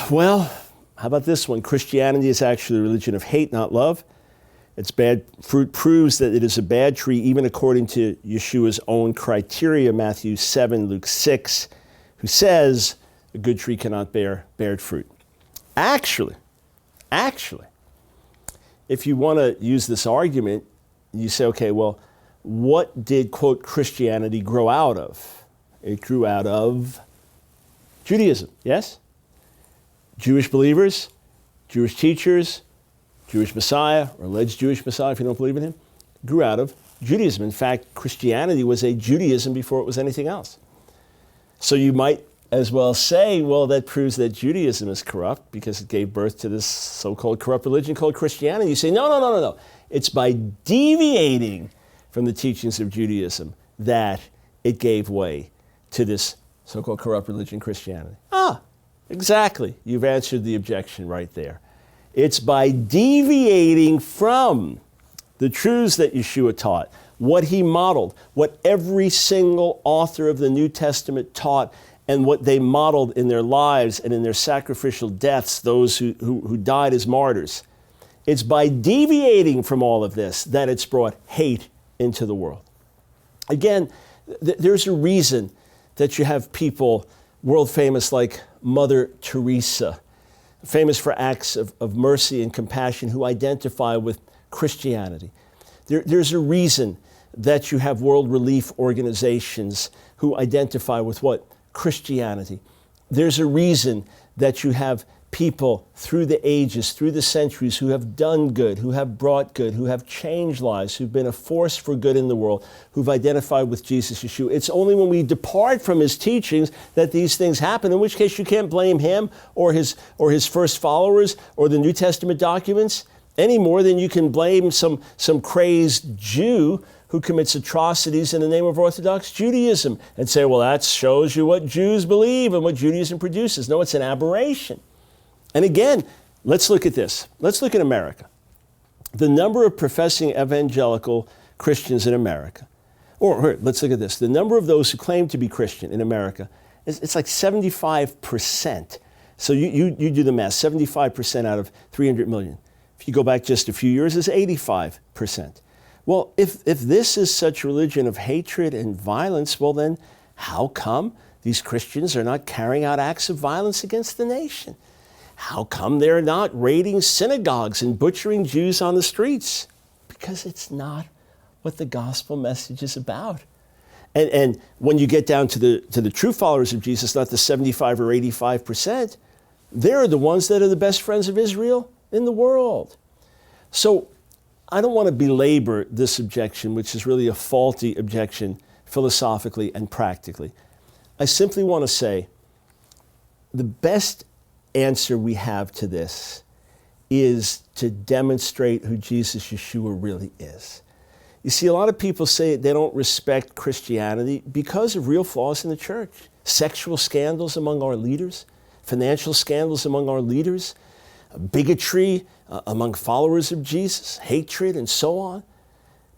Well, how about this one? Christianity is actually a religion of hate, not love. Its bad fruit proves that it is a bad tree, even according to Yeshua's own criteria, Matthew 7, Luke 6, who says a good tree cannot bear bad fruit. Actually, if you want to use this argument, you say, okay, well, what did, quote, Christianity grow out of? It grew out of Judaism, yes? Jewish believers, Jewish teachers, Jewish Messiah, or alleged Jewish Messiah, if you don't believe in him, grew out of Judaism. In fact, Christianity was a Judaism before it was anything else. So you might as well say, well, that proves that Judaism is corrupt because it gave birth to this so-called corrupt religion called Christianity. You say, no. It's by deviating from the teachings of Judaism that it gave way to this so-called corrupt religion, Christianity. Exactly. You've answered the objection right there. It's by deviating from the truths that Yeshua taught, what he modeled, what every single author of the New Testament taught, and what they modeled in their lives and in their sacrificial deaths, those who died as martyrs. It's by deviating from all of this that it's brought hate into the world. Again, there's a reason that you have people world famous like Mother Teresa, famous for acts of mercy and compassion, who identify with Christianity. There's a reason that you have world relief organizations who identify with what? Christianity. There's a reason that you have people through the ages, through the centuries, who have done good, who have brought good, who have changed lives, who've been a force for good in the world, who've identified with Jesus Yeshua. It's only when we depart from his teachings that these things happen, in which case you can't blame him or his first followers or the New Testament documents any more than you can blame some crazed Jew who commits atrocities in the name of Orthodox Judaism and say, well, that shows you what Jews believe and what Judaism produces. No, it's an aberration. And again, let's look at this. Let's look at America. The number of professing evangelical Christians in America, or let's look at this. The number of those who claim to be Christian in America, it's like 75%. So you do the math, 75% out of 300 million. If you go back just a few years, it's 85%. Well, if this is such a religion of hatred and violence, well then, how come these Christians are not carrying out acts of violence against the nation? How come they're not raiding synagogues and butchering Jews on the streets? Because it's not what the gospel message is about. And when you get down to the true followers of Jesus, not the 75 or 85%, they're the ones that are the best friends of Israel in the world. So I don't want to belabor this objection, which is really a faulty objection philosophically and practically. I simply want to say the best answer we have to this is to demonstrate who Jesus Yeshua really is. You see, a lot of people say they don't respect Christianity because of real flaws in the church. Sexual scandals among our leaders, financial scandals among our leaders, bigotry among followers of Jesus, hatred and so on.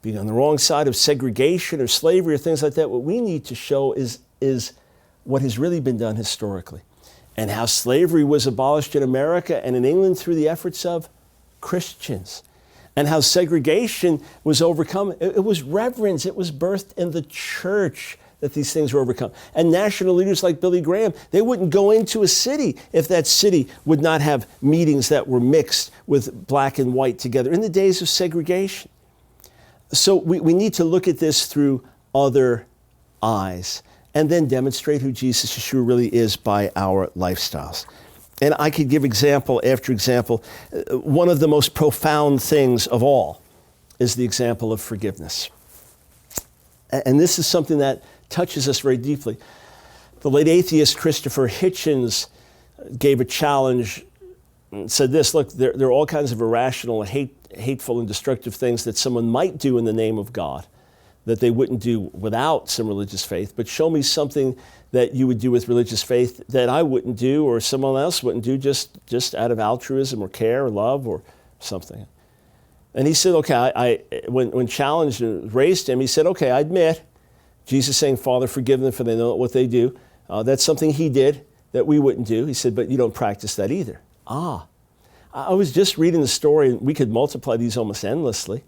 Being on the wrong side of segregation or slavery or things like that, what we need to show is what has really been done historically, and how slavery was abolished in America and in England through the efforts of Christians, and how segregation was overcome. It was reverence. It was birthed in the church that these things were overcome. And national leaders like Billy Graham, they wouldn't go into a city if that city would not have meetings that were mixed with black and white together in the days of segregation. So we need to look at this through other eyes and then demonstrate who Jesus Yeshua really is by our lifestyles. And I could give example after example. One of the most profound things of all is the example of forgiveness. And this is something that touches us very deeply. The late atheist Christopher Hitchens gave a challenge and said this: look, there are all kinds of irrational and hateful and destructive things that someone might do in the name of God that they wouldn't do without some religious faith, but show me something that you would do with religious faith that I wouldn't do or someone else wouldn't do just out of altruism or care or love or something. And he said, okay, when challenged and raised him, he said, okay, I admit, Jesus saying, Father, forgive them for they know not what they do. That's something he did. that we wouldn't do. He said, but you don't practice that either. I was just reading the story, and we could multiply these almost endlessly.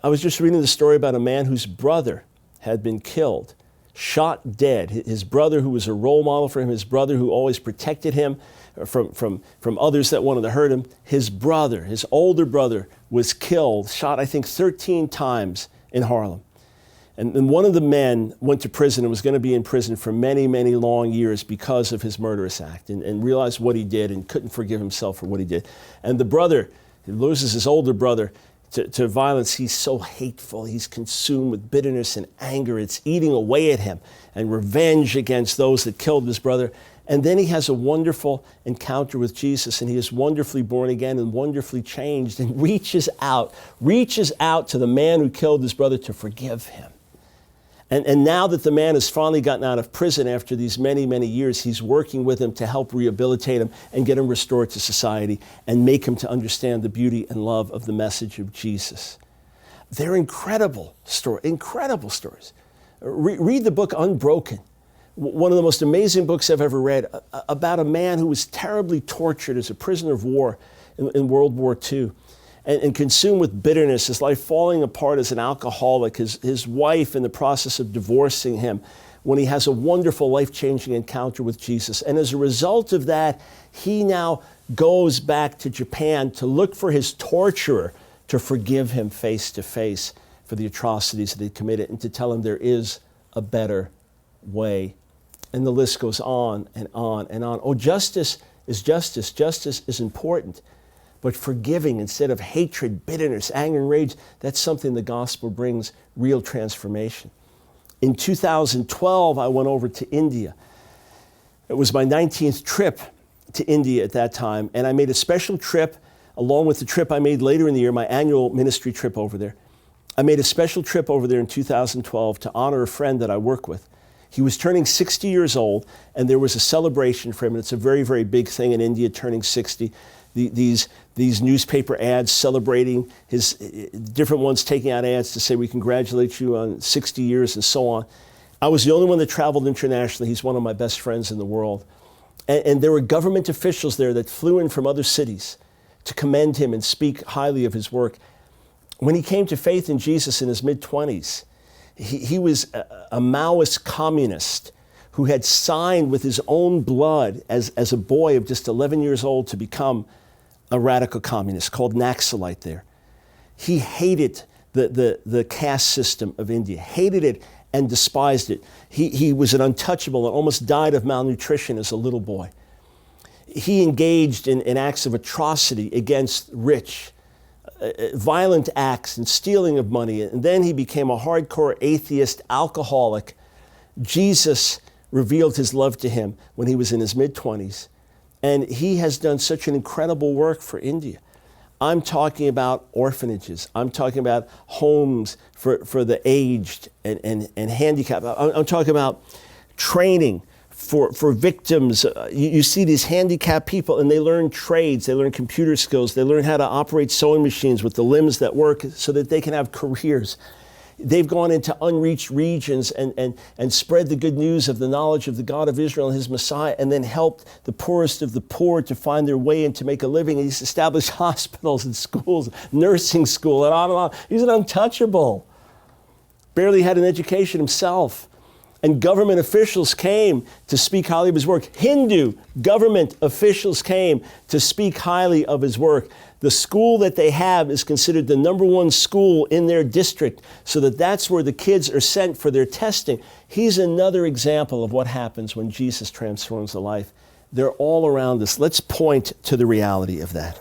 I was just reading the story about a man whose brother had been killed, shot dead. His brother, who was a role model for him, his brother who always protected him from others that wanted to hurt him. His brother, his older brother, was killed, shot, I think, 13 times in Harlem. And one of the men went to prison and was going to be in prison for many, many long years because of his murderous act, and realized what he did and couldn't forgive himself for what he did. And the brother, he loses his older brother to violence. He's so hateful. He's consumed with bitterness and anger. It's eating away at him, and revenge against those that killed his brother. And then he has a wonderful encounter with Jesus, and he is wonderfully born again and wonderfully changed, and reaches out to the man who killed his brother to forgive him. And now that the man has finally gotten out of prison after these many, many years, he's working with him to help rehabilitate him and get him restored to society and make him to understand the beauty and love of the message of Jesus. They're incredible stories. Read the book Unbroken, one of the most amazing books I've ever read, about a man who was terribly tortured as a prisoner of war in World War II. And consumed with bitterness, his life falling apart as an alcoholic, his wife in the process of divorcing him, when he has a wonderful life-changing encounter with Jesus. And as a result of that, he now goes back to Japan to look for his torturer to forgive him face to face for the atrocities that he committed and to tell him there is a better way. And the list goes on and on and on. Oh, justice is justice. Justice is important. But forgiving instead of hatred, bitterness, anger, and rage, that's something the gospel brings real transformation. In 2012, I went over to India. It was my 19th trip to India at that time, and I made a special trip along with the trip I made later in the year, my annual ministry trip over there. I made a special trip over there in 2012 to honor a friend that I work with. He was turning 60 years old, and there was a celebration for him, and it's a very, very big thing in India, turning 60. These newspaper ads celebrating his, different ones taking out ads to say, we congratulate you on 60 years and so on. I was the only one that traveled internationally. He's one of my best friends in the world. And there were government officials there that flew in from other cities to commend him and speak highly of his work. When he came to faith in Jesus in his mid-20s, he was a Maoist communist who had signed with his own blood as a boy of just 11 years old to become a radical communist called Naxalite there. He hated the caste system of India, hated it and despised it. He was an untouchable and almost died of malnutrition as a little boy. He engaged in acts of atrocity against rich, violent acts and stealing of money. And then he became a hardcore atheist, alcoholic. Jesus revealed his love to him when he was in his mid-20s. And he has done such an incredible work for India. I'm talking about orphanages. I'm talking about homes for the aged and handicapped. I'm talking about training for victims. You see these handicapped people, and they learn trades, they learn computer skills, they learn how to operate sewing machines with the limbs that work so that they can have careers. They've gone into unreached regions and spread the good news of the knowledge of the God of Israel and his Messiah, and then helped the poorest of the poor to find their way and to make a living. And he's established hospitals and schools, nursing school, and on and on. He's an untouchable. Barely had an education himself. And government officials came to speak highly of his work. Hindu government officials came to speak highly of his work. The school that they have is considered the #1 school in their district, so that's where the kids are sent for their testing. He's another example of what happens when Jesus transforms a life. They're all around us. Let's point to the reality of that.